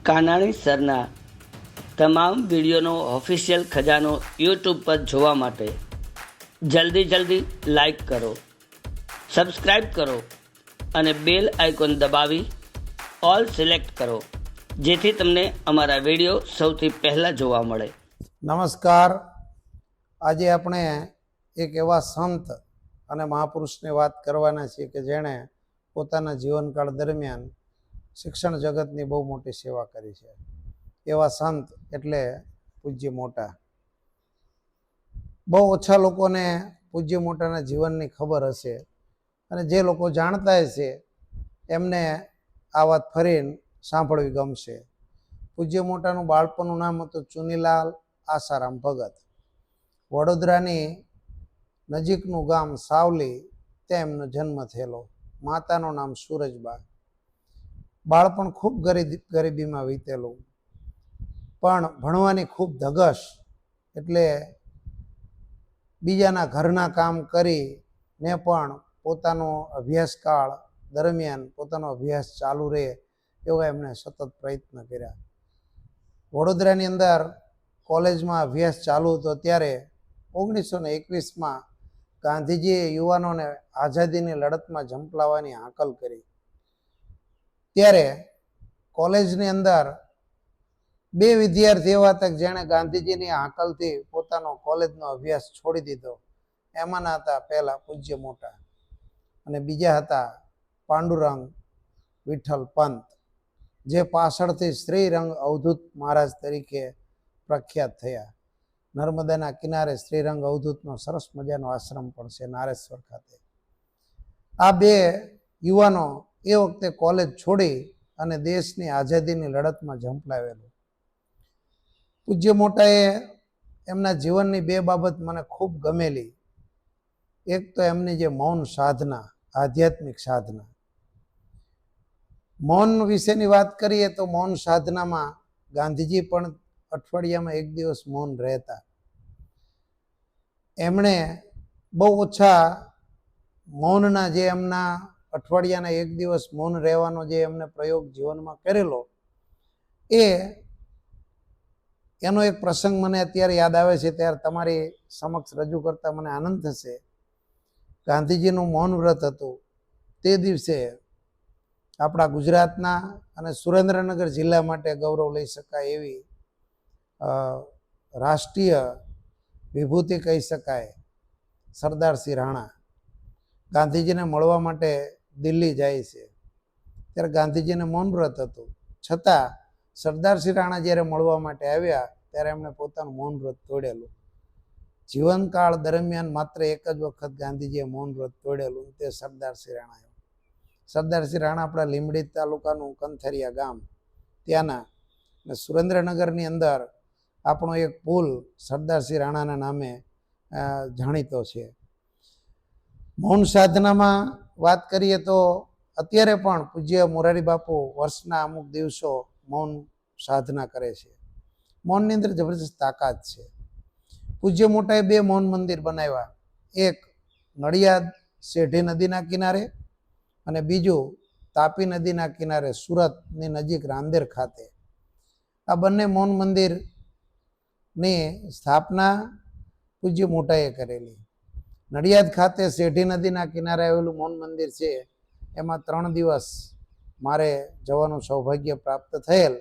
કાનાણી સરના તમામ વિડીયોનો ઓફિશિયલ ખજાનો યુટ્યુબ પર જોવા માટે જલ્દી લાઈક કરો, સબસ્ક્રાઈબ કરો અને બેલ આઇકોન દબાવી ઓલ સિલેક્ટ કરો, જેથી તમને અમારા વિડીયો સૌથી પહેલાં જોવા મળે. નમસ્કાર. આજે આપણે એક એવા સંત અને મહાપુરુષની વાત કરવાના છીએ કે જેણે પોતાના જીવનકાળ દરમિયાન શિક્ષણ જગતની બહુ મોટી સેવા કરી છે. એવા સંત એટલે પૂજ્ય મોટા. બહુ ઓછા લોકોને પૂજ્ય મોટાના જીવનની ખબર હશે, અને જે લોકો જાણતા હશે એમને આ વાત ફરીને સાંભળવી ગમશે. પૂજ્ય મોટાનું બાળપણનું નામ હતું ચુનીલાલ આસારામ ભગત. વડોદરાની નજીકનું ગામ સાવલી, ત્યાં એમનો જન્મ થયેલો. માતાનું નામ સુરજબા. બાળપણ ખૂબ ગરીબીમાં વીતેલું, પણ ભણવાની ખૂબ ધગશ, એટલે બીજાના ઘરના કામ કરીને પણ પોતાનો અભ્યાસકાળ દરમિયાન પોતાનો અભ્યાસ ચાલુ રહે એવા એમણે સતત પ્રયત્ન કર્યા. વડોદરાની અંદર કોલેજમાં અભ્યાસ ચાલુ હતો ત્યારે 1921માં ગાંધીજીએ યુવાનોને આઝાદીની લડતમાં ઝંપલાવવાની હાકલ કરી. ત્યારે કોલેજની અંદર બે વિદ્યાર્થી એવા હતા જેણે ગાંધીજીની હાકલથી પોતાનો કોલેજનો અભ્યાસ છોડી દીધો. એમાંના હતા પહેલા પૂજ્ય મોટા અને બીજા હતા પાંડુરંગ વિઠ્ઠલ પંત, જે પાછળથી શ્રીરંગ અવધૂત મહારાજ તરીકે પ્રખ્યાત થયા. નર્મદાના કિનારે શ્રીરંગ અવધૂતનો સરસ મજાનો આશ્રમ પણ છે નારેશ્વર ખાતે. આ બે યુવાનો એ વખતે કોલેજ છોડી અને દેશની આઝાદીની લડતમાં ઝંપલાવેલું. પૂજ્ય મોટાએ એમના જીવનની બે બાબત મને ખૂબ ગમેલી. એક તો એમની જે મૌન સાધના, આધ્યાત્મિક સાધના. મૌન વિશેની વાત કરીએ તો મૌન સાધનામાં ગાંધીજી પણ અઠવાડિયામાં એક દિવસ મૌન રહેતા. એમણે બહુ ઓછા મૌનના જે એમના અઠવાડિયાના એક દિવસ મૌન રહેવાનો જે એમને પ્રયોગ જીવનમાં કરેલો, એનો એક પ્રસંગ મને અત્યારે યાદ આવે છે, ત્યારે તમારી સમક્ષ રજૂ કરતા મને આનંદ થશે. ગાંધીજીનું મૌન વ્રત હતું. તે દિવસે આપણા ગુજરાતના અને સુરેન્દ્રનગર જિલ્લા માટે ગૌરવ લઈ શકાય એવી રાષ્ટ્રીય વિભૂતિ કહી શકાય, સરદારસિંહ રાણા ગાંધીજીને મળવા માટે દિલ્હી જાય છે. ત્યારે ગાંધીજીને મૌન વ્રત હતું, છતાં સરદારસિંહ રાણા જ્યારે મળવા માટે આવ્યા ત્યારે એમણે પોતાનું મૌન વ્રત તોડેલું. જીવનકાળ દરમિયાન માત્ર એક જ વખત ગાંધીજીએ મૌન વ્રત તોડેલું, તે સરદારસિંહ રાણાએ. સરદારસિંહ રાણા આપણા લીંબડી તાલુકાનું કંથરિયા ગામ ત્યાંના, અને સુરેન્દ્રનગરની અંદર આપણો એક પુલ સરદારસિંહ રાણાના નામે જાણીતો છે. મૌન સાધનામાં વાત કરીએ તો અત્યારે પણ પૂજ્ય મોરારી બાપુ વર્ષના અમુક દિવસો મૌન સાધના કરે છે. મૌનની અંદર જબરજસ્ત તાકાત છે. પૂજ્ય મોટાએ બે મૌન મંદિર બનાવ્યા. એક નડિયાદ શેઢી નદીના કિનારે અને બીજું તાપી નદીના કિનારે સુરતની નજીક રાંદેર ખાતે. આ બંને મૌન મંદિરની સ્થાપના પૂજ્ય મોટાએ કરેલી. નડિયાદ ખાતે શેઢી નદીના કિનારે આવેલું મૌન મંદિર છે, એમાં 3 દિવસ મારે જવાનું સૌભાગ્ય પ્રાપ્ત થયેલ.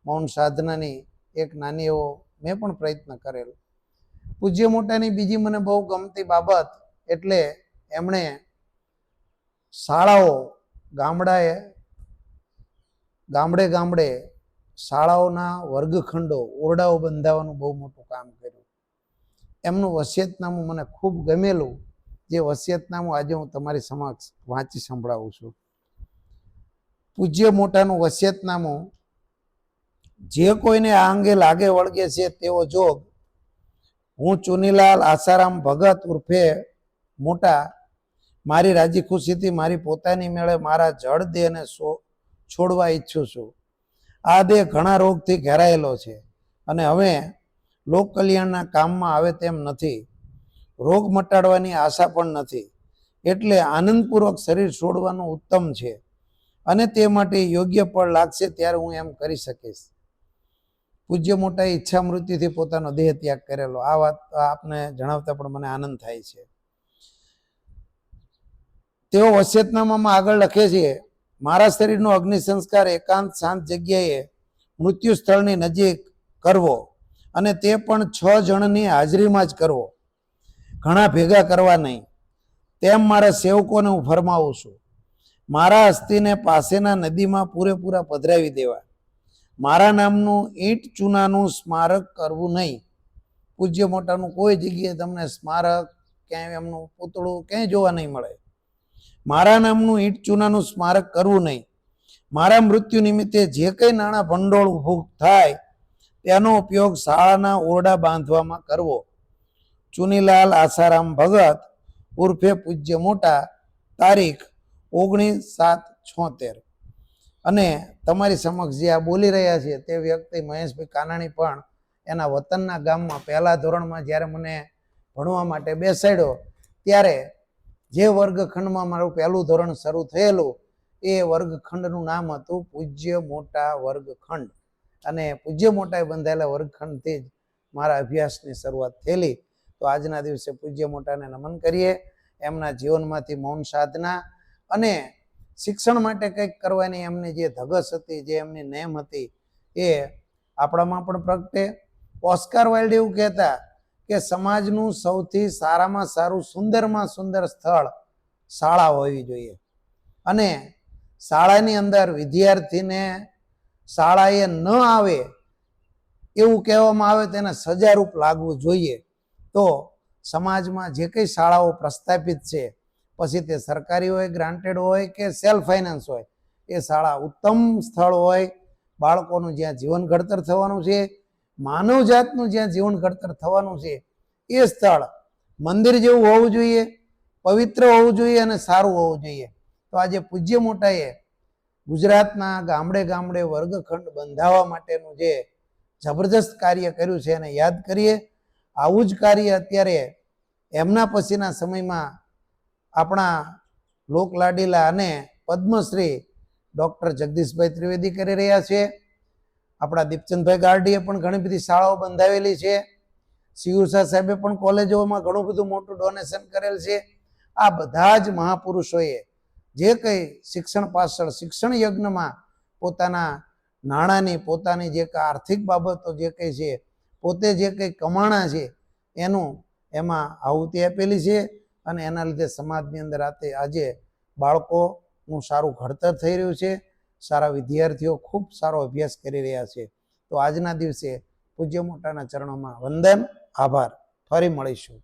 મૌન સાધનાની એક નાની એવો મેં પણ પ્રયત્ન કરેલ. પૂજ્ય મોટાની બીજી મને બહુ ગમતી બાબત એટલે એમણે શાળાઓ ગામડે શાળાઓના વર્ગખંડો, ઓરડાઓ બંધાવવાનું બહુ મોટું કામ કર્યું. એમનું વસિયતનામું મને ખૂબ ગમેલું, જે વસિયતનામું આજે હું તમારી સમક્ષ વાંચી સંભળાવું છું. પૂજ્ય મોટાનું વસિયતનામું: જે કોઈને આ અંગે લાગે વળગે છે તેવો જોગ હું ચુનીલાલ આસારામ ભગત ઉર્ફે મોટા મારી રાજી ખુશીથી મારી પોતાની મેળે મારા જળ દેહને છોડવા ઈચ્છું છું. આ દેહ ઘણા રોગથી ઘેરાયેલો છે અને હવે લોક કલ્યાણના કામમાં આવે તેમ નથી. રોગ મટાડવાની આશા પણ નથી, એટલે આનંદપૂર્વક શરીર છોડવાનું ઉત્તમ છે. અને તે માટે યોગ્ય ફળ લાગશે ત્યારે હું એમ કરી શકીશ. પૂજ્ય મોટાએ ઈચ્છા મૃત્યુથી પોતાનો દેહ ત્યાગ કરેલો. આ વાત આપને જણાવતા પણ મને આનંદ થાય છે. તેઓ વસિયતનામામાં આગળ લખે છે, મારા શરીરનો અગ્નિ સંસ્કાર એકાંત શાંત જગ્યાએ મૃત્યુ સ્થળની નજીક કરવો અને તે પણ 6 જણની હાજરીમાં જ કરવો, ઘણા ભેગા કરવા નહીં, તેમ મારા સેવકોને હું ફરમાવું છું. મારા અસ્થિને પાસેના નદીમાં પૂરેપૂરા પધરાવી દેવા. મારા નામનું ઈંટ ચૂનાનું સ્મારક કરવું નહીં. પૂજ્ય મોટાનું કોઈ જગ્યાએ તમને સ્મારક, ક્યાંય એમનું પૂતળું ક્યાંય જોવા નહીં મળે. મારા નામનું ઈંટ ચૂનાનું સ્મારક કરવું નહીં. મારા મૃત્યુ નિમિત્તે જે કંઈ નાણાં ભંડોળ ઊભું થાય તેનો ઉપયોગ શાળાના ઓરડા બાંધવામાં કરવો. ચુનીલાલ આસારામ ભગત ઉર્ફે પૂજ્ય મોટા, તારીખ 19/7/76. અને તમારી સમક્ષ જે આ બોલી રહ્યા છે તે વ્યક્તિ મહેશભાઈ કાનાણી પણ એના વતનના ગામમાં પહેલા ધોરણમાં જ્યારે મને ભણવા માટે બેસાડ્યો ત્યારે જે વર્ગખંડમાં મારું પહેલું ધોરણ શરૂ થયેલું એ વર્ગખંડનું નામ હતું પૂજ્ય મોટા વર્ગખંડ. અને પૂજ્ય મોટાએ બંધાયેલા વર્ગખંડથી જ મારા અભ્યાસની શરૂઆત થયેલી. તો આજના દિવસે પૂજ્ય મોટાને નમન કરીએ. એમના જીવનમાંથી મૌન સાધના અને શિક્ષણ માટે કંઈક કરવાની એમની જે ધગસ હતી, જે એમની નેમ હતી, એ આપણામાં પણ પ્રગટે. ઓસ્કાર વાઇલ્ડ એવું કહેતા કે સમાજનું સૌથી સારામાં સારું, સુંદરમાં સુંદર સ્થળ શાળા હોવી જોઈએ. અને શાળાની અંદર વિદ્યાર્થીને શાળાએ ન આવે એવું કહેવામાં આવે તેને સજારૂપ લાગવું જોઈએ. તો સમાજમાં જે કંઈ શાળાઓ પ્રસ્થાપિત છે, પછી તે સરકારી હોય, ગ્રાન્ટેડ હોય કે સેલ્ફ ફાઇનાન્સ હોય, એ શાળા ઉત્તમ સ્થળ હોય. બાળકોનું જ્યાં જીવન ઘડતર થવાનું છે, માનવજાતનું જ્યાં જીવન ઘડતર થવાનું છે, એ સ્થળ મંદિર જેવું હોવું જોઈએ, પવિત્ર હોવું જોઈએ અને સારું હોવું જોઈએ. તો આજે પૂજ્ય મોટાએ ગુજરાતના ગામડે ગામડે વર્ગખંડ બંધાવવા માટેનું જે જબરજસ્ત કાર્ય કર્યું છે એને યાદ કરીએ. આવું જ કાર્ય અત્યારે એમના પછીના સમયમાં આપણા લોકલાડીલા અને પદ્મશ્રી ડૉક્ટર જગદીશભાઈ ત્રિવેદી કરી રહ્યા છે. આપણા દીપચંદભાઈ ગારડીએ પણ ઘણી બધી શાળાઓ બંધાવેલી છે. સિયુસા સાહેબે પણ કોલેજોમાં ઘણું બધું મોટું ડોનેશન કરેલ છે. આ બધા જ મહાપુરુષોએ જે કંઈ શિક્ષણ પાછળ, શિક્ષણ યજ્ઞમાં પોતાના નાણાંની, પોતાની જે આર્થિક બાબતો જે કંઈ છે, પોતે જે કંઈ કમાણા છે એનું એમાં આહુતિ આપેલી છે. અને એના લીધે સમાજની અંદર આજે બાળકોનું સારું ઘડતર થઈ રહ્યું છે. સારા વિદ્યાર્થીઓ ખૂબ સારો અભ્યાસ કરી રહ્યા છે. તો આજના દિવસે પૂજ્ય મોટાના ચરણોમાં વંદન, આભાર. ફરી મળીશું.